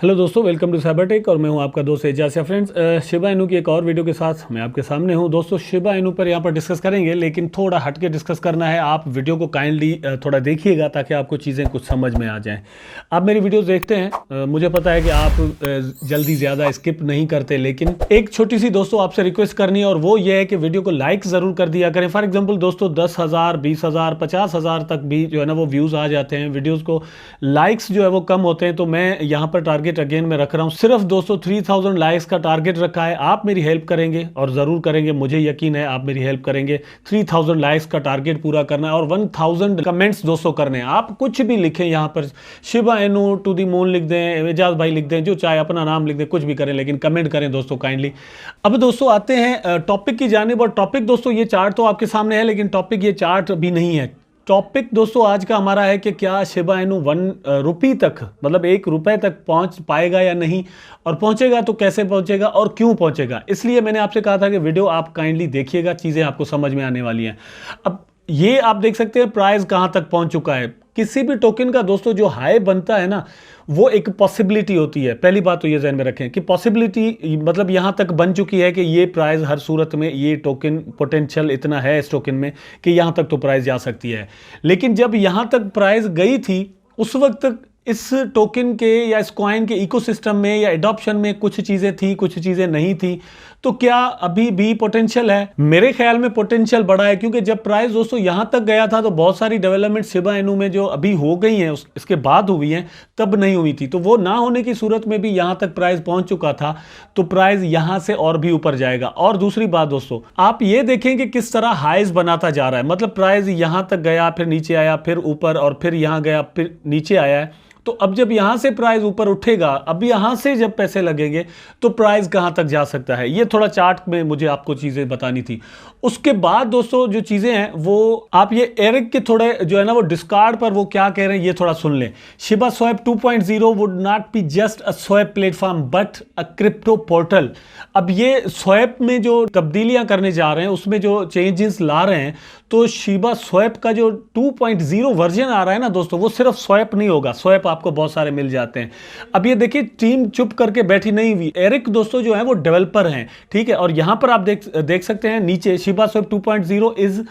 Hello दोस्तों, welcome to Cybertech और मैं हूं आपका दोस्त एजाज। फ्रेंड्स, शिबा इनू की एक और वीडियो के साथ मैं आपके सामने हूं। दोस्तों, शिबा इनू पर यहां पर डिस्कस करेंगे, लेकिन थोड़ा हट के डिस्कस करना है। आप वीडियो को काइंडली थोड़ा देखिएगा ताकि आपको चीज़ें कुछ समझ में आ जाएं। आप मेरी वीडियोस देखते हैं, मुझे पता है कि आप जल्दी ज़्यादा स्किप नहीं करते, लेकिन एक छोटी सी दोस्तों आपसे रिक्वेस्ट करनी है और वो ये है कि वीडियो को लाइक ज़रूर कर दिया करें। फॉर एग्जाम्पल दोस्तों, 10,000, 20,000, 50,000 तक भी जो है ना वो व्यूज़ आ जाते हैं। वीडियोज़ को लाइक्स जो है वो कम होते हैं, तो मैं यहाँ पर टारगेट अगेन मैं रख रहा हूं सिर्फ दोस्तों 3000 लाइक्स का टारगेट रखा है। आप मेरी हेल्प करेंगे और जरूर करेंगे, मुझे यकीन है आप मेरी हेल्प करेंगे। 3000 लाइक्स का टारगेट पूरा करना है और 1000 कमेंट्स दोस्तों करने हैं। आप कुछ भी लिखें, यहां पर शिबा इनू टू दी मून लिख दें, एजाज भाई लिख दें, जो चाहे अपना नाम लिख दें, कुछ भी करें, लेकिन कमेंट करें दोस्तों काइंडली। अब दोस्तों आते हैं टॉपिक की जानिब। और टॉपिक दोस्तों, ये चार्ट तो आपके सामने है, लेकिन टॉपिक ये चार्ट भी नहीं है। टॉपिक दोस्तों आज का हमारा है कि क्या शिबा इनू 1 रुपये तक, मतलब 1 रुपये तक पहुंच पाएगा या नहीं, और पहुंचेगा तो कैसे पहुंचेगा और क्यों पहुंचेगा। इसलिए मैंने आपसे कहा था कि वीडियो आप काइंडली देखिएगा, चीज़ें आपको समझ में आने वाली हैं। अब ये आप देख सकते हैं प्राइस कहां तक पहुंच चुका है। किसी भी टोकन का दोस्तों जो हाई बनता है ना, वो एक पॉसिबिलिटी होती है। पहली बात तो ये ध्यान में रखें कि पॉसिबिलिटी मतलब यहां तक बन चुकी है कि ये प्राइस हर सूरत में, ये टोकन पोटेंशियल इतना है इस टोकन में कि यहां तक तो प्राइस जा सकती है। लेकिन जब यहां तक प्राइस गई थी, उस वक्त तक इस टोकन के या इस कॉइन के इकोसिस्टम में या एडॉप्शन में कुछ चीज़ें थी, कुछ चीज़ें नहीं थी। तो क्या अभी भी पोटेंशियल है? मेरे ख्याल में पोटेंशियल बड़ा है, क्योंकि जब प्राइस दोस्तों यहां तक गया था तो बहुत सारी डेवलपमेंट शिबा इनू में जो अभी हो गई हैं इसके बाद हुई हैं, तब नहीं हुई थी। तो वो ना होने की सूरत में भी यहां तक प्राइस पहुंच चुका था, तो प्राइस यहां से और भी ऊपर जाएगा। और दूसरी बात दोस्तों, आप ये देखें कि किस तरह हाइज बनाता जा रहा है। मतलब प्राइस यहां तक गया, फिर नीचे आया, फिर ऊपर, और फिर यहां गया, फिर नीचे आया है। तो अब जब यहां से प्राइस ऊपर उठेगा, अब यहां से जब पैसे लगेंगे, तो प्राइस कहां तक जा सकता है, ये थोड़ा चार्ट में मुझे आपको चीजें बतानी थी। उसके बाद दोस्तों जो चीजें हैं वो आप ये एरिक के थोड़े जो है ना वो डिस्कार्ड पर वो क्या कह रहे हैं ये थोड़ा सुन लें। Shiba swap 2.0 would not be just a swap platform but a crypto portal. अब ये स्वैप में जो तब्दीलियां करने जा रहे हैं, उसमें जो चेंजेस ला रहे हैं, तो शिबा स्वैप का जो 2.0 वर्जन आ रहा है ना दोस्तों, वो सिर्फ स्वैप नहीं होगा। स्वैप आपको बहुत सारे मिल जाते हैं। अब ये देखिए, टीम चुप करके बैठी नहीं हुई। एरिक दोस्तों जो है वो डेवलपर हैं, ठीक है। और यहां पर आप देख सकते हैं नीचे, Shiba swap 2.0 is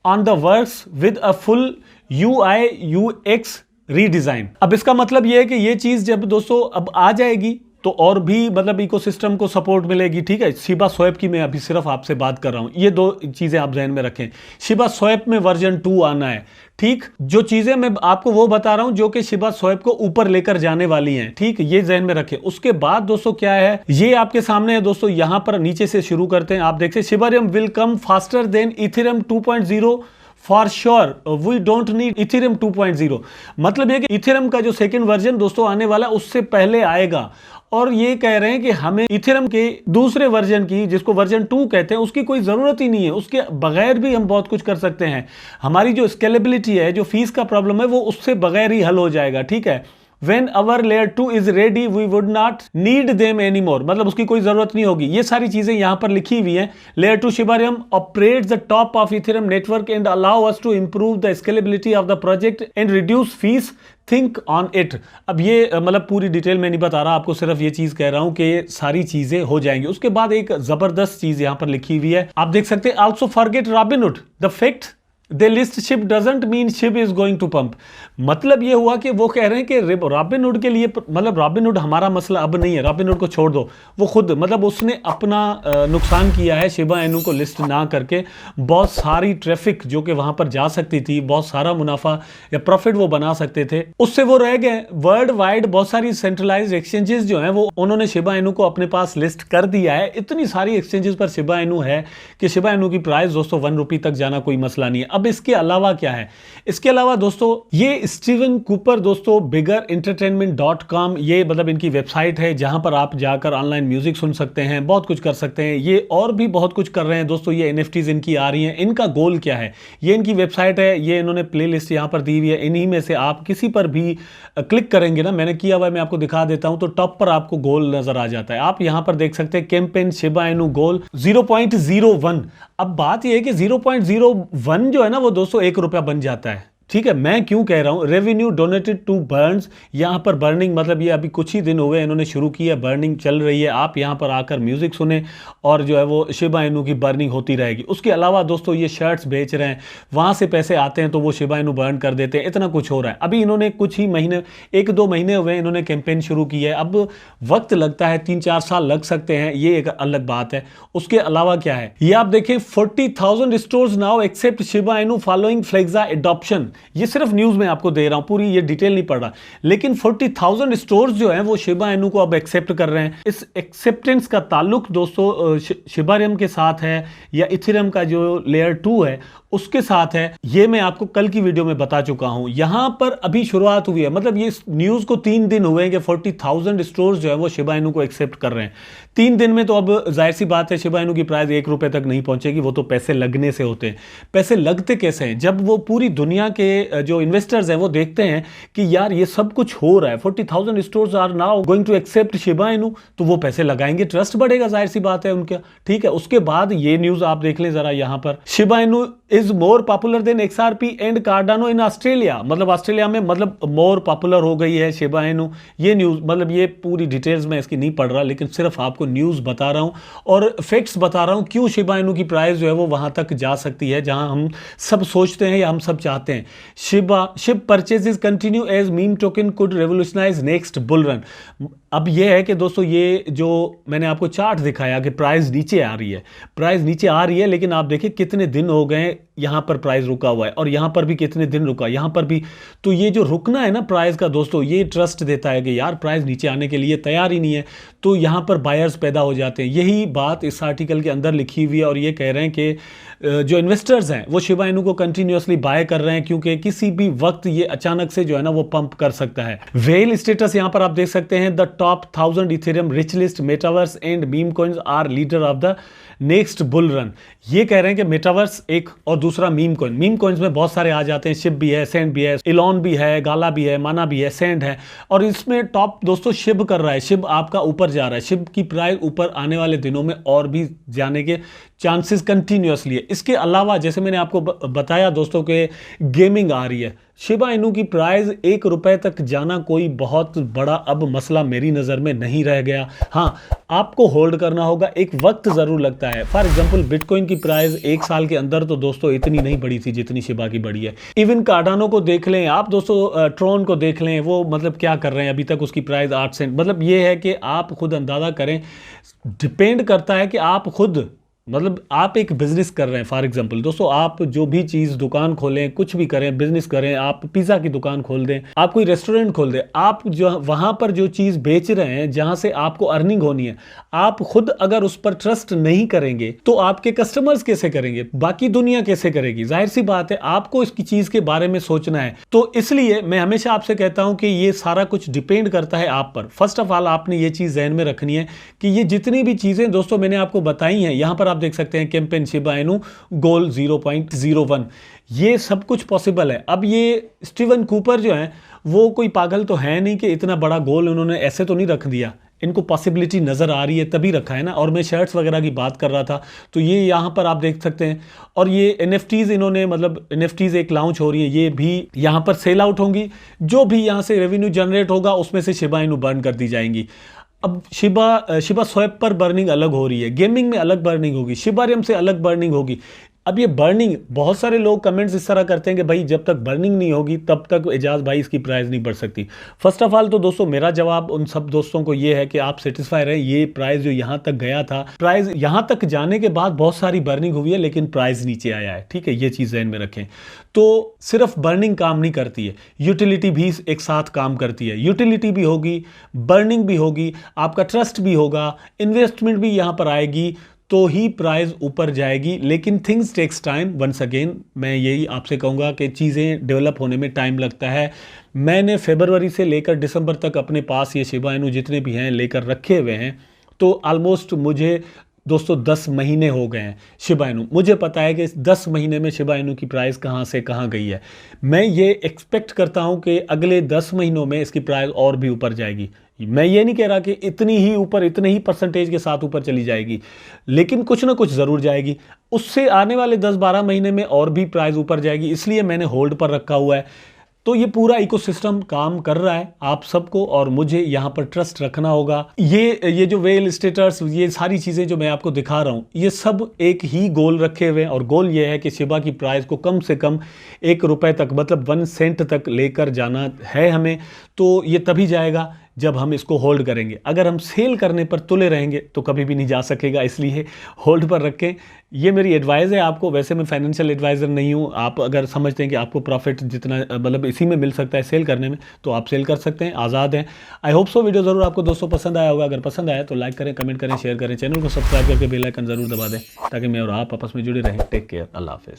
on the works with a full UI UX redesign. अब इसका मतलब ये है कि ये चीज जब दोस्तों अब आ जाएगी तो और भी मतलब इकोसिस्टम को सपोर्ट मिलेगी, ठीक है। शिबा स्वैप की मैं अभी सिर्फ आपसे बात कर रहा हूं, ये 2 चीजें आप ध्यान में रखें। शिबा स्वैप में वर्जन 2 आना है, ठीक। जो चीजें मैं आपको वो बता रहा हूं जो कि शिबा स्वैप को ऊपर लेकर जाने वाली हैं, ठीक, ये ध्यान में रखें। उसके बाद दोस्तों क्या है, ये आपके सामने है दोस्तों। यहां पर नीचे से शुरू करते हैं। आप देखते हैं Shibarium will come faster than Ethereum 2.0 for sure, we don't need Ethereum 2.0। मतलब ये कि इथेरियम का जो सेकंड वर्जन दोस्तों आने वाला उससे पहले आएगा। और ये कह रहे हैं कि हमें इथेरियम के दूसरे वर्जन की, जिसको वर्जन 2 कहते हैं, उसकी कोई जरूरत ही नहीं है। उसके बगैर भी हम बहुत कुछ कर सकते हैं। हमारी जो स्केलेबिलिटी है, जो फीस का प्रॉब्लम है, वो उससे बगैर ही हल हो जाएगा, ठीक है। When our layer 2 is ready, we would not need them anymore। मतलब उसकी कोई जरूरत नहीं होगी। ये सारी चीजें यहां पर लिखी हुई हैं। Layer 2 Shibarium operates the top of Ethereum network and allow us to improve the scalability of the project and reduce fees। Think on it। अब ये मतलब पूरी डिटेल में नहीं बता रहा आपको, सिर्फ ये चीज कह रहा हूं कि ये सारी चीजें हो जाएंगी। उसके बाद एक जबरदस्त चीज यहां पर लिखी हुई है, आप देख सकते हैं। Also forget Robinhood, the fact they list ship doesn't mean ship is going to pump. मतलब ये हुआ कि वो कह रहे हैं कि रॉबिनहुड के लिए, मतलब रॉबिनहुड हमारा मसला अब नहीं है, रॉबिनहुड को छोड़ दो। वो खुद मतलब उसने अपना नुकसान किया है शिबा इनू को लिस्ट ना करके। बहुत सारी ट्रैफिक जो कि वहां पर जा सकती थी, बहुत सारा मुनाफा या प्रॉफिट वो बना सकते थे, उससे वो रह गए। वर्ल्ड वाइड बहुत सारी सेंट्रलाइज्ड एक्सचेंजेस जो हैं वो उन्होंने शिबा इनू को अपने पास लिस्ट कर दिया है। इतनी सारी एक्सचेंजेस पर शिबा इनू है कि शिबा इनू की प्राइस दोस्तों 1 रुपये तक जाना कोई मसला नहीं है। अब इसके अलावा क्या है, इसके अलावा दोस्तों ये स्टीवन कूपर दोस्तों biggerentertainment.com, ये मतलब इनकी वेबसाइट है जहां पर आप जाकर ऑनलाइन म्यूजिक सुन सकते हैं, बहुत कुछ कर सकते हैं। ये और भी बहुत कुछ कर रहे हैं दोस्तों। ये NFTs इनकी आ रही हैं। इनका गोल क्या है, ये इनकी वेबसाइट है, ये इन्होंने प्लेलिस्ट यहां पर दी हुई है। इन्हीं में से आप किसी पर भी क्लिक करेंगे ना, मैंने किया हुआ है, मैं आपको दिखा देता हूं, तो टॉप पर आपको गोल नजर आ जाता है। आप यहां पर देख सकते हैं कैंपेन शिबा इनू गोल 0.01। अब बात यह है कि 0.01 जो है ना वो दोस्तों 1 रुपया बन जाता है। ठीक है, मैं क्यों कह रहा हूं रेवेन्यू डोनेटेड टू बर्न्स, यहां पर बर्निंग मतलब ये अभी कुछ ही दिन हुए इन्होंने शुरू की है, बर्निंग चल रही है, आप यहां पर आकर म्यूजिक सुने और जो है वो शिबा इनू की बर्निंग होती रहेगी। उसके अलावा दोस्तों ये शर्ट्स बेच रहे हैं, वहां से पैसे आते हैं तो वो शिबा इनू बर्न कर देते हैं, इतना कुछ हो रहा है। अभी इन्होंने कुछ ही महीने, 1-2 महीने हुए इन्होंने कैंपेन शुरू की है, अब वक्त लगता है, 3-4 साल लग सकते हैं, ये एक अलग बात है। उसके अलावा क्या है, ये आप देखें 40,000 stores now accept Shiba Inu following Flexa adoption. ये सिर्फ न्यूज में आपको दे रहा हूं, पूरी ये डिटेल नहीं पढ़ रहा, लेकिन 40,000 स्टोर्स जो हैं वो शिबा इनू को अब एक्सेप्ट कर रहे हैं। इस एक्सेप्टेंस का ताल्लुक दोस्तों शिबारियम के साथ है या इथेरियम का जो लेयर 2 है उसके साथ है, ये मैं आपको कल की वीडियो में बता चुका हूं। यहां पर अभी शुरुआत हुई है, मतलब ये न्यूज को 3 दिन हुए हैं कि 40,000 स्टोर्स जो है वो शिबा इनू को एक्सेप्ट कर रहे हैं। 3 दिन में तो अब जाहिर सी बात है शिबा इनू की प्राइस 1 रुपए तक नहीं पहुंचेगी, वो तो पैसे लगने से होते हैं। पैसे लगते कैसे हैं, जब वो पूरी दुनिया के जो इन्वेस्टर्स हैं वो देखते हैं कि यार ये सब कुछ हो रहा है, 40,000 stores are now going to accept Shiba Inu, तो वो पैसे लगाएंगे, ट्रस्ट बढ़ेगा, जाहिर सी बात है उनका। ठीक है, उसके बाद ये न्यूज आप देख लें जरा, यहां पर Shiba Inu is more popular than XRP and Cardano in Australia, मतलब ऑस्ट्रेलिया में मतलब मोर पॉपुलर हो गई है शिबा इनू। ये न्यूज मतलब ये पूरी डिटेल्स में इसकी नहीं पढ़ रहा, लेकिन सिर्फ आपको न्यूज बता रहा हूं और फैक्ट्स बता रहा हूं क्यों शिबा इनू की प्राइस जो है वो वहां तक जा सकती है जहां हम सब सोचते हैं या हम सब चाहते हैं। Shib purchases continue as meme token could revolutionise next bull run. अब ये है कि दोस्तों ये जो मैंने आपको चार्ट दिखाया कि प्राइस नीचे आ रही है, प्राइस नीचे आ रही है, लेकिन आप देखिए कितने दिन हो गए यहां पर प्राइस रुका हुआ है और यहां पर भी कितने दिन रुका, यहां पर भी। तो ये जो रुकना है ना प्राइस का दोस्तों, ये ट्रस्ट देता है कि यार प्राइस नीचे आने के लिए तैयार ही नहीं है, तो यहां पर बायर्स पैदा हो जाते हैं। यही बात इस आर्टिकल के अंदर लिखी हुई है और ये कह रहे हैं कि जो इन्वेस्टर्स हैं वो शिबा इनू को कंटिन्यूअसली बाय कर रहे हैं क्योंकि किसी भी वक्त ये अचानक से जो है ना वो पंप कर सकता है। वेल स्टेटस यहां पर आप देख सकते हैं, the top 1000 Ethereum rich list metaverse and meme coins are leader of the next bull run. ये कह रहे हैं कि मेटावर्स एक और दूसरा मीम कॉइन, मीम कॉइन्स में बहुत सारे आ जाते हैं, शिब भी है, सेंड भी है, इलॉन भी है, गाला भी है, माना भी है, सेंड है, और इसमें टॉप दोस्तों शिब कर रहा है। शिब आपका ऊपर जा रहा है, शिब की प्राइस ऊपर आने वाले दिनों में और भी जाने के चांसेस कंटिन्यूअसली है। इसके अलावा जैसे मैंने आपको बताया दोस्तों के गेमिंग आ रही है, शिबा इनू की प्राइस 1 रुपए तक जाना कोई बहुत बड़ा अब मसला मेरी नज़र में नहीं रह गया। हाँ, आपको होल्ड करना होगा, एक वक्त ज़रूर लगता है। फॉर एग्जांपल बिटकॉइन की प्राइस 1 साल के अंदर तो दोस्तों इतनी नहीं बढ़ी थी जितनी शिबा की बढ़ी है। इवन कार्डानो को देख लें आप दोस्तों, ट्रॉन को देख लें, वो मतलब क्या कर रहे हैं, अभी तक उसकी प्राइस 8 सेंट। मतलब ये है कि आप खुद अंदाज़ा करें, डिपेंड करता है कि आप खुद मतलब आप एक बिजनेस कर रहे हैं। फॉर एग्जांपल दोस्तों, आप जो भी चीज़ दुकान खोलें, कुछ भी करें, बिजनेस करें, आप पिज़्ज़ा की दुकान खोल दें, आप कोई रेस्टोरेंट खोल दें, आप जो वहाँ पर जो चीज़ बेच रहे हैं जहाँ से आपको अर्निंग होनी है, आप खुद अगर उस पर ट्रस्ट नहीं करेंगे तो आपके कस्टमर्स कैसे करेंगे, बाकी दुनिया कैसे करेगी। जाहिर सी बात है आपको इसकी चीज़ के बारे में सोचना है। तो इसलिए मैं हमेशा आपसे कहता हूँ कि ये सारा कुछ डिपेंड करता है आप पर। फर्स्ट ऑफ ऑल आपने ये चीज़ जहन में रखनी है कि ये जितनी भी चीज़ें दोस्तों मैंने आपको बताई हैं, यहाँ पर आप देख सकते हैं कैंपेन शिबा इनू गोल 0.01, ये सब कुछ पॉसिबल है। अब ये स्टीवन कूपर जो है वो कोई पागल तो है नहीं कि इतना बड़ा गोल उन्होंने ऐसे तो नहीं रख दिया, इनको पॉसिबिलिटी नज़र आ रही है तभी रखा है ना। और मैं शर्ट्स वगैरह की बात कर रहा था, तो ये यहाँ पर आप देख सकते हैं। और ये NFTs इन्होंने मतलब NFTs एक लॉन्च हो रही है, ये भी यहाँ पर सेल आउट होंगी, जो भी यहाँ से रेवेन्यू जनरेट होगा उसमें से शिबा इनू बर्न कर दी जाएंगी। अब शिबा स्वैप पर बर्निंग अलग हो रही है, गेमिंग में अलग बर्निंग होगी, शिबारियम से अलग बर्निंग होगी। अब ये बर्निंग, बहुत सारे लोग कमेंट्स इस तरह करते हैं कि भाई जब तक बर्निंग नहीं होगी तब तक एजाज भाई इसकी प्राइस नहीं बढ़ सकती। फर्स्ट ऑफ ऑल तो दोस्तों मेरा जवाब उन सब दोस्तों को ये है कि आप सेटिस्फाई रहें, ये प्राइस जो यहाँ तक गया था, प्राइस यहाँ तक जाने के बाद बहुत सारी बर्निंग हुई है लेकिन प्राइस नीचे आया है। ठीक है, ये चीज़ ध्यान में रखें। तो सिर्फ बर्निंग काम नहीं करती है, यूटिलिटी भी एक साथ काम करती है। यूटिलिटी भी होगी, बर्निंग भी होगी, आपका ट्रस्ट भी होगा, इन्वेस्टमेंट भी यहाँ पर आएगी, तो ही प्राइस ऊपर जाएगी। लेकिन things takes time. Once again मैं यही आपसे कहूँगा कि चीज़ें डेवलप होने में टाइम लगता है। मैंने फरवरी से लेकर दिसंबर तक अपने पास ये शिबा इनू जितने भी हैं लेकर रखे हुए हैं, तो ऑलमोस्ट मुझे दोस्तों 10 महीने हो गए हैं शिबा इनू। मुझे पता है कि इस 10 महीने में शिबा इनू की प्राइस कहाँ से कहाँ गई है। मैं ये एक्सपेक्ट करता हूँ कि अगले 10 महीनों में इसकी प्राइस और भी ऊपर जाएगी। मैं ये नहीं कह रहा कि इतनी ही ऊपर, इतने ही परसेंटेज के साथ ऊपर चली जाएगी, लेकिन कुछ ना कुछ ज़रूर जाएगी। उससे आने वाले 10-12 महीने में और भी प्राइस ऊपर जाएगी, इसलिए मैंने होल्ड पर रखा हुआ है। तो ये पूरा इकोसिस्टम काम कर रहा है, आप सबको और मुझे यहाँ पर ट्रस्ट रखना होगा। ये जो वेल स्टेटस, ये सारी चीज़ें जो मैं आपको दिखा रहा हूँ, ये सब एक ही गोल रखे हुए हैं, और गोल ये है कि शिबा की प्राइस को कम से कम 1 रुपए तक, मतलब 1 सेंट तक लेकर जाना है हमें। तो ये तभी जाएगा जब हम इसको होल्ड करेंगे। अगर हम सेल करने पर तुले रहेंगे तो कभी भी नहीं जा सकेगा, इसलिए होल्ड पर रखें। ये मेरी एडवाइस है आपको। वैसे मैं फाइनेंशियल एडवाइज़र नहीं हूँ। आप अगर समझते हैं कि आपको प्रॉफिट जितना मतलब इसी में मिल सकता है सेल करने में, तो आप सेल कर सकते हैं, आज़ाद हैं। आई होप सो वीडियो ज़रूर आपको दोस्तों पसंद आया होगा। अगर पसंद आया तो लाइक करें, कमेंट करें, शेयर करें, चैनल को सब्सक्राइब करके बेल आइकन ज़रूर दबा दें, ताकि मैं और आप आपस में जुड़े रहें। टेक केयर, अल्लाह हाफिज़।